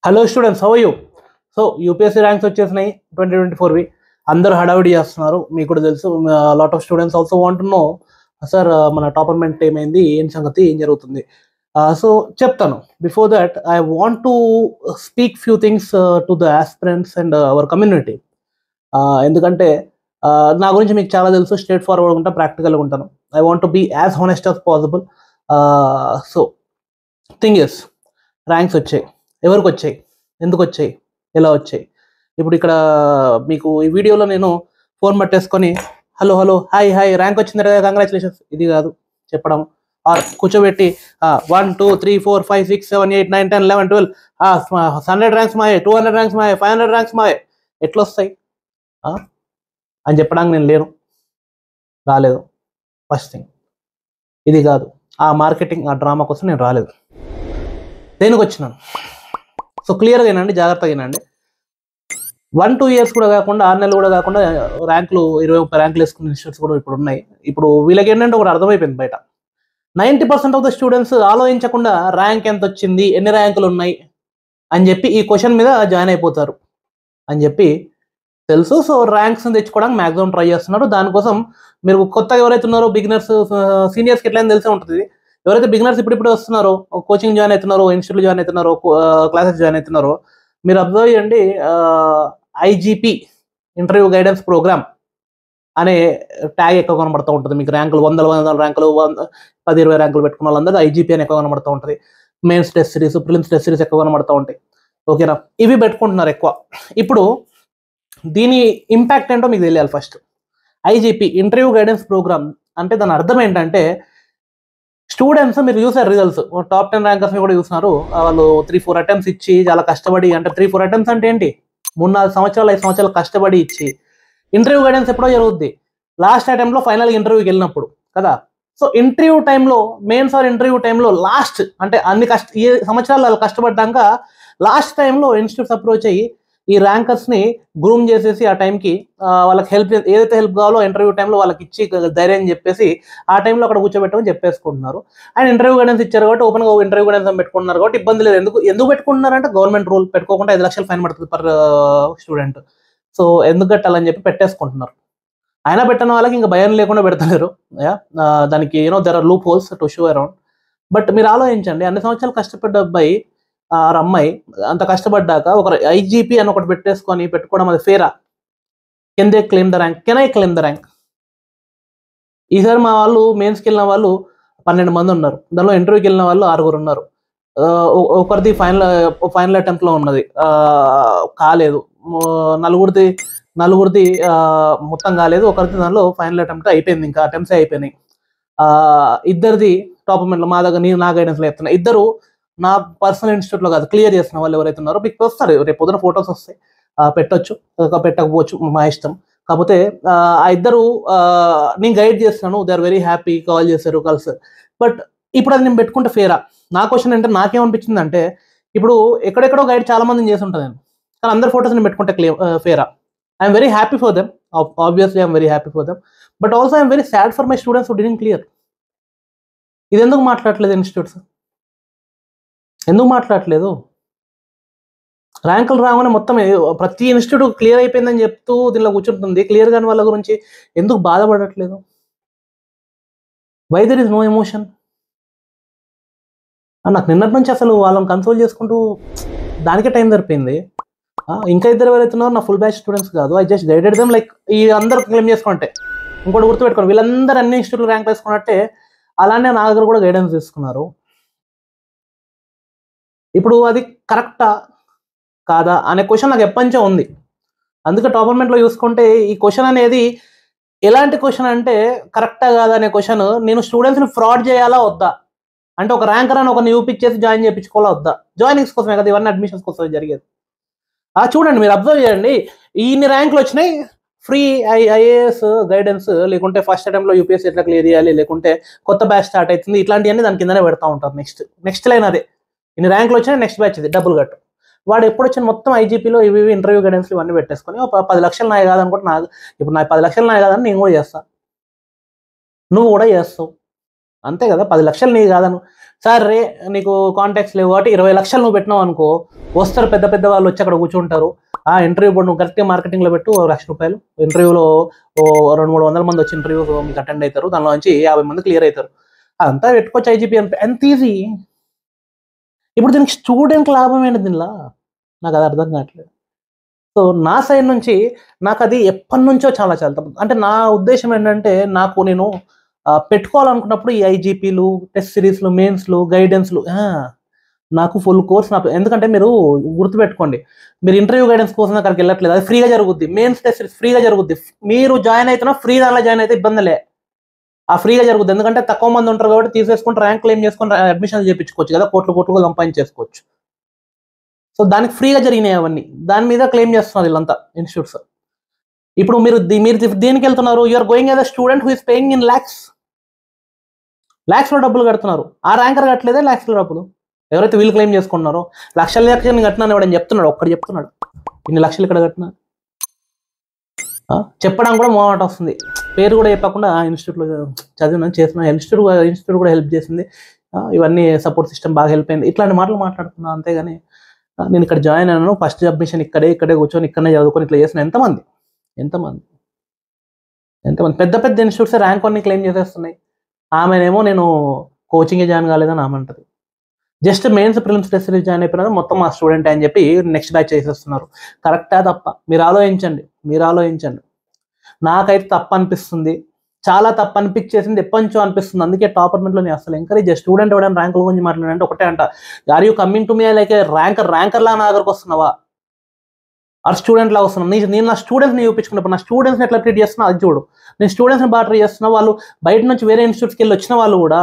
Hello students, how are you? So UPSC ranks వచ్చేసినాయి 2024వి. అందరూ హడావిడి చేస్తున్నారు, మీకు కూడా తెలుసు. Lot of students also want to know, sir మన టాపర్మెంట్ ఏమైంది, ఏం సంగతి, ఏం జరుగుతుంది. సో చెప్తాను. Before that I want to speak few things to the aspirants and our community. ఎందుకంటే నా గురించి మీకు చాలా తెలుసు. స్ట్రేట్ ఫార్వర్డ్ ఉంటాను, ప్రాక్టికల్గా ఉంటాను. I want to be as honest as possible. So thing is, ranks వచ్చాయి. ఎవరికి వచ్చాయి, ఎందుకు వచ్చాయి, ఎలా వచ్చాయి? ఇప్పుడు ఇక్కడ మీకు ఈ వీడియోలో నేను ఫోన్ పట్టేసుకొని hello hello hi hi rank వచ్చింది కదా, కంగ్రాచులేషన్స్, ఇది కాదు చెప్పడం. కూర్చోబెట్టి 1 2 3 4 5 6 7 8 9 10 11 12 100 ర్యాంక్స్ మాయే, 200 ర్యాంక్స్ మాయే, 500 ర్యాంక్స్ మాయే, ఎట్లా వస్తాయి అని చెప్పడానికి నేను లేను, రాలేదు. ఫస్ట్ థింగ్ ఇది కాదు. ఆ మార్కెటింగ్, ఆ డ్రామా కోసం నేను రాలేదు. దేనికి వచ్చినాను? సో క్లియర్గా వినండి, జాగ్రత్తగా వినండి. 1-2 ఇయర్స్ కూడా కాకుండా, 6 నెలలు కూడా కాకుండా ర్యాంకులు 20-30 ర్యాంకులు వేసుకున్న ఇన్స్టిట్యూట్స్ కూడా ఇప్పుడు ఉన్నాయి. ఇప్పుడు వీళ్ళకి ఏంటంటే ఒకటి అర్థమైపోయింది, బయట 90% ఆఫ్ ద స్టూడెంట్స్ ఆలోచించకుండా ర్యాంక్ ఎంత వచ్చింది, ఎన్ని ర్యాంకులు ఉన్నాయి అని చెప్పి ఈ క్వశ్చన్ మీద జాయిన్ అయిపోతారు అని చెప్పి తెలుసు. సో ర్యాంక్స్ తెచ్చుకోవడానికి మ్యాక్సిమం ట్రై చేస్తున్నారు. దానికోసం మీరు కొత్తగా ఎవరైతే ఉన్నారో, బిగినర్స్, సీనియర్స్కి ఎట్లయినా తెలిసే ఉంటుంది. ఎవరైతే బిగినర్స్ ఇప్పుడు వస్తున్నారో, కోచింగ్ జాయిన్ అవుతున్నారో, ఇన్స్టిట్యూట్ జాయిన్ అవుతున్నారో, క్లాసెస్ జాయిన్ అవుతున్నారో, మీరు అబ్జర్వ్ చేయండి. ఐజీపీ, ఇంటర్వ్యూ గైడెన్స్ ప్రోగ్రామ్ అనే ట్యాగ్ ఎక్కువ కనబడుతూ ఉంటుంది. మీకు ర్యాంకులు 100 ర్యాంకులు, 10-20 ర్యాంకులు పెట్టుకున్న వాళ్ళందరూ ఐజీపీ అని ఎక్కువ కనబడుతూ ఉంటుంది. Mains test series, prelims test series ఎక్కువ కనబడుతూ ఉంటాయి. ఓకేనా? ఇవి పెట్టుకుంటున్నారు ఎక్కువ. ఇప్పుడు దీని ఇంపాక్ట్ ఏంటో మీకు తెలియాలి. First, IGP, interview guidance programme అంటే దాని అర్థం ఏంటంటే, స్టూడెంట్స్ మీరు చూసారు రిజల్ట్స్, టాప్ 10 ర్యాంకర్స్ని కూడా చూస్తున్నారు. వాళ్ళు 3-4 అటెంప్ట్స్ ఇచ్చి చాలా కష్టపడి, అంటే 3-4 అటెంప్ట్స్ అంటే ఏంటి, 3-4 సంవత్సరాలు 5 సంవత్సరాలు కష్టపడి ఇచ్చి, ఇంటర్వ్యూ గైడెన్స్ ఎప్పుడో జరుగుద్ది, లాస్ట్ అటెంప్ట్లో ఫైనల్ ఇంటర్వ్యూకి వెళ్ళినప్పుడు కదా. సో ఇంటర్వ్యూ టైంలో, మెయిన్స్ ఆర్ ఇంటర్వ్యూ టైంలో లాస్ట్, అంటే అన్ని ఈ సంవత్సరాలు వాళ్ళు కష్టపడ్డాక లాస్ట్ టైంలో ఇన్స్టిట్యూట్స్ అప్రోచ్ అయ్యి ఈ ర్యాంకర్స్ని గ్రూమ్ చేసేసి ఆ టైంకి వాళ్ళకి హెల్ప్, ఏదైతే హెల్ప్ కావాలో ఇంటర్వ్యూ టైంలో వాళ్ళకి ఇచ్చి ధైర్యం చెప్పేసి ఆ టైంలో అక్కడ కూర్చోబెట్టమని చెప్పేసుకుంటున్నారు. అండ్ ఇంటర్వ్యూ గైడెన్స్ ఇచ్చారు కాబట్టి, ఓపెన్గా ఇంటర్వ్యూ గైడెన్స్ పెట్టుకుంటున్నారు కాబట్టి ఇబ్బంది లేదు. ఎందుకు పెట్టుకుంటున్నారంటే, గవర్నమెంట్ రూల్, పెట్టుకోకుండా 5 లక్షలు ఫైన్ పడుతుంది పర్ స్టూడెంట్. సో ఎందుకు కట్టాలని చెప్పి పెట్టేసుకుంటున్నారు. అయినా పెట్టిన వాళ్ళకి ఇంకా భయం లేకుండా పెడతలేరు. దానికి there are loopholes to show around. But మీరు ఆలోచించండి, అన్ని సంవత్సరాలు కష్టపడ్డ అబ్బాయి అమ్మాయి అంత కష్టపడ్డాక ఒక ఐజీపీ అని ఒకటి పెట్టుకోవడం అది ఫేరా? Can they claim the rank? Can I claim the rank? ఈసారి మా వాళ్ళు మెయిన్స్కి వెళ్ళిన వాళ్ళు 12 మంది ఉన్నారు. దానిలో ఇంటర్వ్యూకి వెళ్ళిన వాళ్ళు 6 ఉన్నారు. ఒకరిది ఫైనల్ అటెంప్ట్లో ఉన్నది, కాలేదు. నలుగురిది మొత్తం కాలేదు. ఒకరిది దానిలో ఫైనల్ అటెంప్ట్ అయిపోయింది, ఇంకా అటెంప్ట్సే అయిపోయినాయి. ఇద్దరిది టాపర్మెంట్లో, మా దగ్గర నా గైడెన్స్లో చెప్తున్నా. ఇద్దరు నా పర్సనల్ ఇన్స్టిట్యూట్లో కాదు, క్లియర్ చేసిన వాళ్ళు ఎవరైతే ఉన్నారో, మీకు వస్తారు రేపు పొద్దున ఫొటోస్ వస్తాయి. పెట్టొచ్చు, పెట్టకపోవచ్చు, మా ఇష్టం. కాకపోతే ఆ ఇద్దరు నేను గైడ్ చేస్తాను, they are very happy, call చేశారు, కలిసారు. బట్ ఇప్పుడు అది నేను పెట్టుకుంటే ఫేరా? నా క్వశ్చన్ అంటే, నాకేమనిపించింది అంటే, ఇప్పుడు ఎక్కడెక్కడో గైడ్ చాలా మందిని చేసి ఉంటాను నేను, కానీ అందరు ఫొటోస్ నేను పెట్టుకుంటే ఫేరా? I'm very happy for them, obviously I'm very happy for them. But also I'm very sad for my students who didn't clear. ఇది ఎందుకు మాట్లాడట్లేదు ఇన్స్టిట్యూట్స్? ఎందుకు మాట్లాడట్లేదు? ర్యాంకులు రాగానే మొత్తం ప్రతి ఇన్స్టిట్యూట్ క్లియర్ అయిపోయిందని చెప్తూ దీనిలో కూర్చుంటుంది. క్లియర్ కాని వాళ్ళ గురించి ఎందుకు బాధపడట్లేదు? Why there is no emotion? నాకు నిన్నటి నుంచి అసలు వాళ్ళని కన్సోల్ చేసుకుంటూ దానికే టైం సరిపోయింది. ఇంకా ఇద్దరు ఎవరైతున్నారో నా ఫుల్ బ్యాచ్ స్టూడెంట్స్ కాదు, I just guided them. Like ఈ అందరూ క్లెయిమ్ చేసుకుంటే, ఇంకోటి గుర్తుపెట్టుకోండి, వీళ్ళందరూ అన్ని ఇన్స్టిట్యూట్లు ర్యాంక్ వేసుకున్నట్టే అలానే నా దగ్గర కూడా గైడెన్స్ తీసుకున్నారు. ఇప్పుడు అది కరెక్టా కాదా అనే క్వశ్చన్ నాకు ఎప్పటి నుంచో ఉంది. అందుకే టాపర్మెంట్లో చూసుకుంటే ఈ క్వశ్చన్ అనేది ఎలాంటి క్వశ్చన్ అంటే, కరెక్టా కాదా అనే క్వశ్చన్, నేను స్టూడెంట్స్ని ఫ్రాడ్ చేయాలా వద్దా, అంటే ఒక ర్యాంకర్ అని ఒక చూపించేసి జాయిన్ చేయించుకోవాలా వద్దా? జాయినింగ్స్ కోసమే కదా ఇవన్నీ, అడ్మిషన్స్ కోసం జరిగేది. చూడండి, మీరు అబ్జర్వ్ చేయండి, ఇన్ని ర్యాంకులు వచ్చినాయి, ఫ్రీ ఐఏఎస్ గైడెన్స్, లేకుంటే ఫస్ట్ అటెంప్ట్లో యూపీఎస్సీ ఎట్లా క్లియర్ చేయాలి, లేకుంటే కొత్త బ్యాచ్ స్టార్ట్ అవుతుంది, ఇట్లాంటివన్నీ దాని కిందనే పెడతా ఉంటారు. నెక్స్ట్ లైన్ అదే, ఇన్ని ర్యాంకులు వచ్చినాయి, నెక్స్ట్ బ్యాచ్ ఇది, డబ్బులు కట్టు. వాడు ఎప్పుడు వచ్చిన మొత్తం ఐజీపీలో ఇవి ఇంటర్వ్యూ గైడెన్స్ ఇవన్నీ పెట్టేసుకొని 10 లక్షలు నాయ కాదనుకుంటే, ఇప్పుడు నా 10 లక్షలు నాయ కాదని నేను కూడా చేస్తాను, నువ్వు కూడా చేస్తావు, అంతే కదా. 10 లక్షలు నీ కాదను. సార్ రే నీకు కాంటాక్ట్స్ లేవు కాబట్టి 20 లక్షలు నువ్వు పెట్టినావు అనుకో, వస్తారు పెద్ద పెద్ద వాళ్ళు వచ్చి అక్కడ కూర్చుంటారు. ఆ ఇంటర్వ్యూ బోర్డు నువ్వు కరెక్ట్గా మార్కెటింగ్లో పెట్టు, ₹1,00,000 ఇంటర్వ్యూలో 200-300 మంది వచ్చి ఇంటర్వ్యూ మీకు అటెండ్ అవుతారు, దానిలో నుంచి 50 మంది క్లియర్ అవుతారు. అంతా పెట్టుకోవచ్చు ఐజీపీ ఎంత ఈజీ. ఇప్పుడు దీనికి స్టూడెంట్ లాభం ఏంటి దీనిలో, నాకు అది అర్థం కావట్లేదు. సో నా సైడ్ నుంచి నాకు అది ఎప్పటి నుంచో చాలా చాలా తప్పు. అంటే నా ఉద్దేశం ఏంటంటే నేను పెట్టుకోవాలనుకున్నప్పుడు ఈ ఐజీపీలు, టెస్ట్ సిరీస్లు, మెయిన్స్లు, గైడెన్స్లు నాకు ఫుల్ కోర్స్ ఎందుకంటే మీరు గుర్తుపెట్టుకోండి, మీరు ఇంటర్వ్యూ గైడెన్స్ కోసం అక్కడికి వెళ్ళట్లేదు, అది ఫ్రీగా జరుగుద్ది. మెయిన్స్ టెస్ట్ సిరీస్ ఫ్రీగా జరుగుద్ది. మీరు జాయిన్ అవుతున్నా ఫ్రీ దానిలో జాయిన్ అయితే ఇబ్బందిలే, ఆ ఫ్రీగా జరుగుద్ది. ఎందుకంటే తక్కువ మంది ఉంటారు కాబట్టి తీసేసుకుంటే ర్యాంక్ క్లెయిమ్ చేసుకుని అడ్మిషన్ చేయించుకోవచ్చు కదా, కోట్లు సంపాదించేసుకోవచ్చు. సో దానికి ఫ్రీగా జరిగినాయి అవన్నీ, దాని మీద క్లెయిమ్ చేస్తున్నారు వీళ్ళంతా ఇన్స్టిట్యూట్స్. ఇప్పుడు మీరు దీనికి వెళ్తున్నారు, you're going as a student who is paying in ల్యాక్స్లో డబ్బులు కడుతున్నారు. ఆ ర్యాంకర్ కట్టలేదే ల్యాక్స్లో డబ్బులు. ఎవరైతే వీళ్ళు క్లెయిమ్ చేసుకున్నారో లక్షలు కట్టినాను ఎవడని చెప్తున్నాడు, ఒక్కడు చెప్తున్నాడు ఇన్ని లక్షలు ఇక్కడ కట్టినా. చెప్పడం కూడా మొహమాట వస్తుంది, పేరు కూడా చెప్పకుండా ఇన్స్టిట్యూట్లో చదివినా చేసిన ఇన్స్టిట్యూట్ కూడా హెల్ప్ చేసింది, ఇవన్నీ సపోర్ట్ సిస్టమ్ బాగా హెల్ప్ అయింది, ఇట్లాంటి మాటలు మాట్లాడుతున్నా. అంతేగాని నేను ఇక్కడ జాయిన్ అయినాను, ఫస్ట్ అడ్మిషన్ ఇక్కడే కూర్చొని ఇక్కడనే చదువుకొని ఇట్లా చేసిన ఎంతమంది పెద్ద పెద్ద ఇన్స్టిట్యూట్స్ ర్యాంక్ 1 క్లెయిమ్ చేసేస్తున్నాయి. ఆమెనేమో నేను కోచింగే జాయిన్ కాలేదని ఆమె అంటది. Just mains prelims test series join అయిపోయినా మొత్తం మా స్టూడెంట్ అని చెప్పి నెక్స్ట్ బ్యాచ్ చేసేస్తున్నారు. కరెక్టా తప్ప మీరు ఆలోచించండి. నాకైతే తప్పు అనిపిస్తుంది, చాలా తప్పు అనిపించేసింది, ఎప్పటించో అనిపిస్తుంది. అందుకే టాపర్మెంట్లో నేను అసలు ఎంకరేజ్ స్టూడెంట్ ఎవడైనా ర్యాంకుల గురించి మాట్లాడాలంటే ఒకటే అంట, are you coming to me like ranker లా నా దగ్గరకు వస్తున్నావా, ఆర్ స్టూడెంట్ లాగా వస్తున్నావు. నేను నా స్టూడెంట్స్ని చూపించుకున్నప్పుడు నా స్టూడెంట్స్ని ఎట్లా ట్రీట్ చేస్తున్నా అది చూడు. నేను స్టూడెంట్స్ని బాగా ట్రీట్ చేస్తున్నా, వాళ్ళు బయట నుంచి వేరే ఇన్స్టిట్యూట్స్కి వెళ్ళి వచ్చిన వాళ్ళు కూడా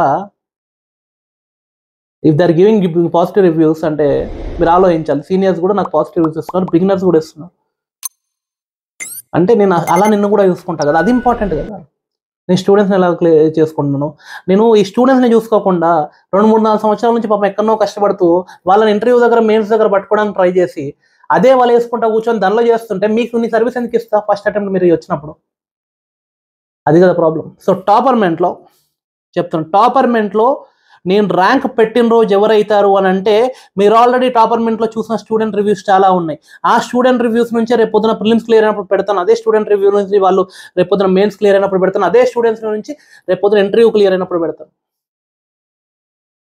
if they are giving positive reviews అంటే మీరు ఆలోచించాలి. సీనియర్స్ కూడా నాకు పాజిటివ్ రివ్యూస్ ఇస్తున్నారు, బిగినర్స్ కూడా ఇస్తున్నారు. అంటే నేను అలా నిన్ను కూడా చూసుకుంటా కదా, అది ఇంపార్టెంట్ కదా. నేను స్టూడెంట్స్ని ఎలా చేసుకుంటున్నాను, నేను ఈ స్టూడెంట్స్ని చూసుకోకుండా 2-3-4 సంవత్సరాల నుంచి పాపం ఎక్కడో కష్టపడుతూ వాళ్ళని ఇంటర్వ్యూ దగ్గర మెయిన్స్ దగ్గర పట్టుకోవడానికి ట్రై చేసి అదే వాళ్ళు వేసుకుంటా కూర్చొని దానిలో చేస్తుంటే మీకు నీ సర్వీస్ ఎందుకు ఇస్తా ఫస్ట్ అటెంప్ట్ మీరు వచ్చినప్పుడు, అది కదా ప్రాబ్లం. సో టాపర్మెంట్లో నేను ర్యాంక్ పెట్టిన రోజు ఎవరైతారు అని అంటే మీరు ఆల్రెడీ టాపర్మెంట్లో చూసిన స్టూడెంట్ రివ్యూస్ చాలా ఉన్నాయి. ఆ స్టూడెంట్ రివ్యూస్ నుంచే రేపు పొద్దున ప్రిలిమ్స్ క్లియర్ అయినప్పుడు పెడతాను, అదే స్టూడెంట్ రివ్యూ నుంచి వాళ్ళు రేపు పొద్దున మెయిన్స్ క్లియర్ అయినప్పుడు పెడతాను, అదే స్టూడెంట్స్ నుంచి రేపు పొద్దున ఇంటర్వ్యూ క్లియర్ అయినప్పుడు పెడతాను.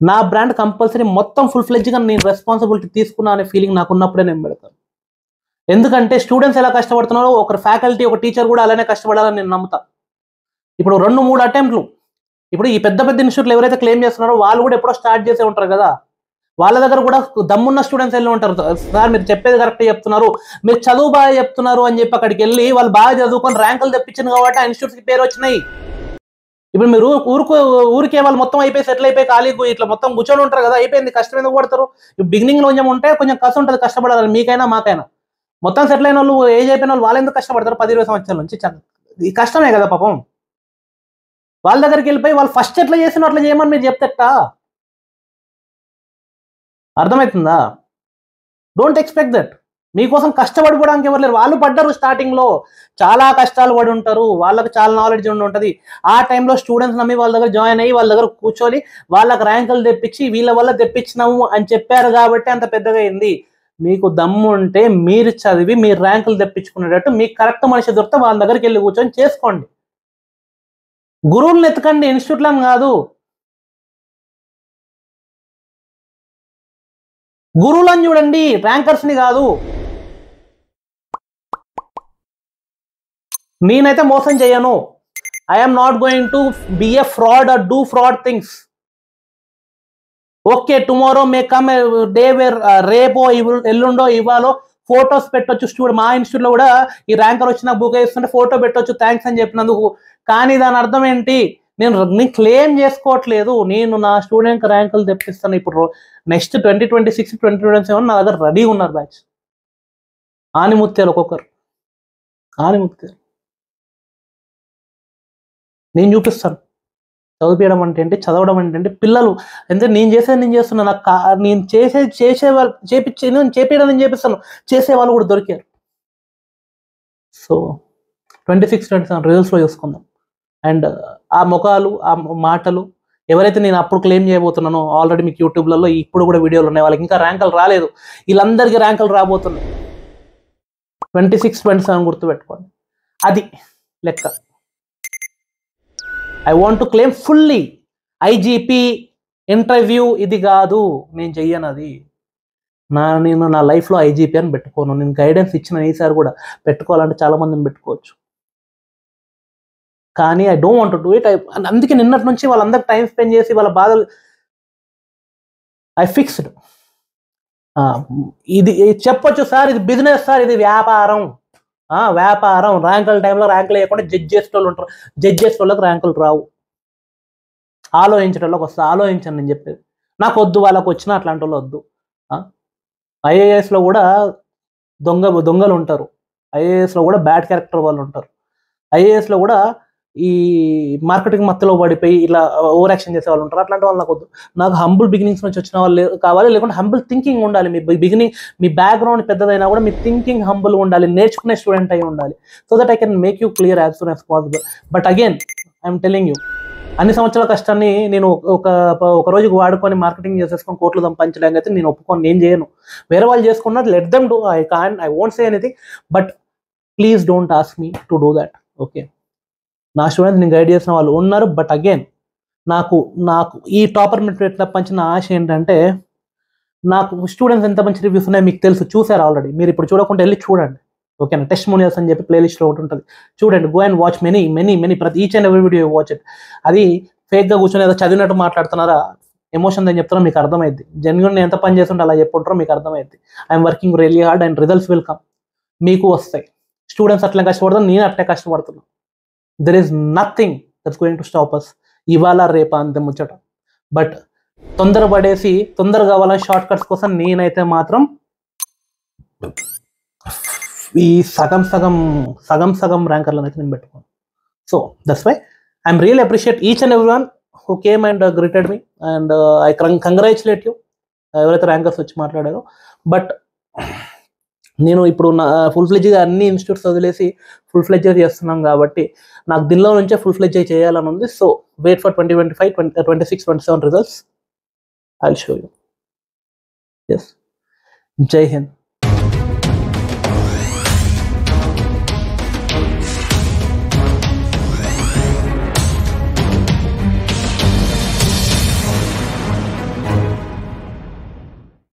నా బ్రాండ్ కంపల్సరీ మొత్తం ఫుల్ ఫ్లెడ్జ్గా నేను రెస్పాన్సిబిలిటీ తీసుకున్నా అనే ఫీలింగ్ నాకు ఉన్నప్పుడే నేను పెడతాను. ఎందుకంటే స్టూడెంట్స్ ఎలా కష్టపడుతున్నారో ఒక ఫ్యాకల్టీ ఒక టీచర్ కూడా అలానే కష్టపడాలని నేను నమ్ముతా. ఇప్పుడు 2-3 అటెంప్ట్లు, ఇప్పుడు ఈ పెద్ద పెద్ద ఇన్స్టిట్యూట్లు ఎవరైతే క్లెయిమ్ చేస్తున్నారో వాళ్ళు కూడా ఎప్పుడో స్టార్ట్ చేసే ఉంటారు కదా, వాళ్ళ దగ్గర కూడా దమ్మున్న స్టూడెంట్స్ వెళ్ళి ఉంటారు. సార్ మీరు చెప్పేది కరెక్ట్ చెప్తున్నారు, మీరు చదువు బాగా చెప్తున్నారు అని చెప్పి అక్కడికి వెళ్ళి వాళ్ళు బాగా చదువుకొని ర్యాంకులు తెప్పించింది కాబట్టి ఆ ఇన్స్టిట్యూట్స్కి పేరు వచ్చినాయి. ఇప్పుడు మీరు ఊరికే వాళ్ళు మొత్తం అయిపోయి సెటిల్ అయిపోయి ఖాళీ ఇట్లా మొత్తం కూర్చొని ఉంటారు కదా, అయిపోయింది కష్టం ఎందుకు పడతారు. బిగినింగ్ లో కొంచెం ఉంటే కొంచెం కష్టం ఉంటుంది, కష్టపడాలి మీకైనా మాకైనా. మొత్తం సెటిల్ అయిన వాళ్ళు ఏజ్ అయిపోయిన వాళ్ళు ఎందుకు కష్టపడతారు 10-20 సంవత్సరాల నుంచి, ఈ కష్టమే కదా పాపం. వాళ్ళ దగ్గరికి వెళ్ళిపోయి వాళ్ళు ఫస్ట్ ఎట్లా చేసినా అట్లా చేయమని మీరు చెప్తేట అర్థమవుతుందా. Don't expect that. మీకోసం కష్టపడిపోవడానికి ఎవరు లేరు, వాళ్ళు పడ్డారు స్టార్టింగ్ లో చాలా కష్టాలు పడి ఉంటారు, వాళ్ళకి చాలా నాలెడ్జ్ ఉండి ఉంటుంది. ఆ టైంలో స్టూడెంట్స్ నమ్మి వాళ్ళ దగ్గర జాయిన్ అయ్యి వాళ్ళ దగ్గర కూర్చొని వాళ్ళకి ర్యాంకులు తెప్పించి వీళ్ళ వల్ల తెప్పించినాము అని చెప్పారు కాబట్టి అంత పెద్దగా అయింది. మీకు దమ్ము ఉంటే మీరు చదివి మీరు ర్యాంకులు తెప్పించుకునేటట్టు మీకు కరెక్ట్ మనిషి దొరికితే వాళ్ళ దగ్గరికి వెళ్ళి కూర్చొని చేసుకోండి. గురువులను ఎత్తుకండి, ఇన్స్టిట్యూట్లను కాదు. గురువులను చూడండి, ర్యాంకర్స్ని కాదు. నేనైతే మోసం చేయను. I'm not going to be a fraud or do fraud things. Okay tomorrow may come day where రేపో ఎల్లుండో ఇవాళో ఫోటోస్ పెట్టొచ్చు. మా ఇన్స్టిట్యూట్ లో కూడా ఈ ర్యాంకర్ వచ్చిన బుక్ వేస్తుంటే ఫోటో పెట్టొచ్చు థ్యాంక్స్ అని చెప్పినందుకు. కానీ దాని అర్థం ఏంటి, నేను క్లెయిమ్ చేసుకోవట్లేదు, నేను నా స్టూడెంట్ ర్యాంకులు తెప్పిస్తాను. ఇప్పుడు నెక్స్ట్ 2026 2027 నా దగ్గర రెడీ ఉన్నారు బ్యాచ్, ఆనిముత్యాలు ఒక్కొక్కరు ఆనిముత్యాలు. నేను చూపిస్తాను చదివించడం అంటే ఏంటి, చదవడం అంటే ఏంటి. పిల్లలు అంటే నేను చేస్తున్నా, నాకు నేను చేసేవాళ్ళు చేపించడం నేను చేపిస్తాను, చేసే వాళ్ళు కూడా దొరికారు. సో 26-27 రిజల్ట్స్లో చూసుకుందాం. అండ్ ఆ ముఖాలు ఆ మాటలు ఎవరైతే నేను అప్పుడు క్లెయిమ్ చేయబోతున్నానో ఆల్రెడీ మీకు యూట్యూబ్లలో ఇప్పుడు కూడా వీడియోలు ఉన్నాయి, వాళ్ళకి ఇంకా ర్యాంకులు రాలేదు, వీళ్ళందరికీ ర్యాంకులు రాబోతున్నాయి. 26, 27 గుర్తుపెట్టుకోండి, అది లెక్క. I want to claim fully IGP interview, ఇది కాదు నేను చెయ్యను. అది నేను నా లైఫ్లో ఐజీపీ అని పెట్టుకోను. నేను గైడెన్స్ ఇచ్చిన ఈసారి కూడా పెట్టుకోవాలంటే చాలా మందిని పెట్టుకోవచ్చు, కానీ I don't want to do it. అందుకే నిన్నటి నుంచి వాళ్ళందరికి టైం స్పెండ్ చేసి వాళ్ళ బాధలు ఐ ఫిక్స్డ్. ఇది చెప్పొచ్చు సార్, ఇది బిజినెస్ సార్, ఇది వ్యాపారం. వ్యాపారం. ర్యాంకుల టైంలో ర్యాంకులు వేయకుండా జడ్జ్ చేసేటోళ్ళు ఉంటారు, జడ్జ్ చేసేటోళ్ళకి ర్యాంకులు రావు. ఆలోచించేటోళ్ళకి వస్తే ఆలోచించండి నేను చెప్పేది. నాకు వద్దు, వాళ్ళకి వచ్చినా అట్లాంటి వాళ్ళు వద్దు. ఐఏఎస్లో కూడా దొంగలు ఉంటారు, ఐఏఎస్లో కూడా బ్యాడ్ క్యారెక్టర్ వాళ్ళు ఉంటారు, ఐఏఎస్లో కూడా ఈ మార్కెటింగ్ మత్తులో పడిపోయి ఇలా ఓవర్ యాక్షన్ చేసే వాళ్ళు ఉంటారు. అట్లాంటి వాళ్ళు నాకు వద్దు. నాకు హంబుల్ బిగినింగ్స్ నుంచి వచ్చిన వాళ్ళు కావాలి, లేకుంటే హంబుల్ థింకింగ్ ఉండాలి. మీ బిగినింగ్, మీ బ్యాక్గ్రౌండ్ పెద్దదైనా కూడా మీ థింకింగ్ హంబుల్ ఉండాలి, నేర్చుకునే స్టూడెంట్ అయి ఉండాలి. So that I can make you clear as soon as possible. But again I'm telling you, అన్ని సంవత్సరాల కష్టాన్ని నేను ఒక రోజుకి వాడుకొని మార్కెటింగ్ చేసేసుకొని కోట్లు సంపాదించడానికి అయితే నేను ఒప్పుకొని, నేను చేయను. వేరే వాళ్ళు చేసుకున్నారు, let them do. I won't say anything, but please don't ask me to do that. Okay, నా స్టూడెంట్స్ నేను గైడ్ చేసిన వాళ్ళు ఉన్నారు. బట్ అగైన్ నాకు ఈ టాపర్ మెటీరియల్ పంచిన ఆశ ఏంటంటే, నాకు స్టూడెంట్స్ ఎంత మంచి రివ్యూస్ ఉన్నాయో మీకు తెలుసు, చూసారు ఆల్రెడీ. మీరు ఇప్పుడు చూడకుండా వెళ్ళి చూడండి, ఓకేనా? టెస్టిమోనియల్స్ అని చెప్పి ప్లేలిస్ట్లో ఒకటి ఉంటుంది, చూడండి. గో అండ్ వాచ్ మెనీ ప్రతి each and every video watch it. అది ఫేక్గా కూర్చొని ఏదో చదివినట్టు మాట్లాడుతున్నారా, ఎమోషన్ అని చెప్తున్నా మీకు అర్థమైద్ది. జెన్యున్ ఎంత పని చేస్తుంటే అలా చెప్పుంటారో మీకు అర్థమైద్ది. I'm working really hard and results will come. మీకు వస్తాయి. స్టూడెంట్స్ అట్లా కష్టపడతాను, నేను అట్లే కష్టపడుతున్నాను. There is nothing that's going to stop us. ఇవాళ రేపా అంతే ముచ్చట. బట్ తొందరపడేసి తొందరగా కావాలని షార్ట్ కట్స్ కోసం నేనైతే మాత్రం ఈ సగం ర్యాంకర్లను అయితే నేను పెట్టుకోను. So that's why I'm really appreciate each and every one who came and greeted me, and I congratulate you ఎవరైతే ర్యాంకర్స్ వచ్చి మాట్లాడారో. బట్ నేను ఇప్పుడు నా ఫుల్ ఫ్లెడ్జ్గా అన్ని ఇన్స్టిట్యూట్స్ వదిలేసి ఫుల్ ఫ్లెడ్జ్గా చేస్తున్నాం కాబట్టి నాకు దీనిలో నుంచే ఫుల్ ఫ్లెడ్జ్గా చేయాలని ఉంది. So wait for 2025, 26, 27 results. I will show you. Yes, జై హింద్.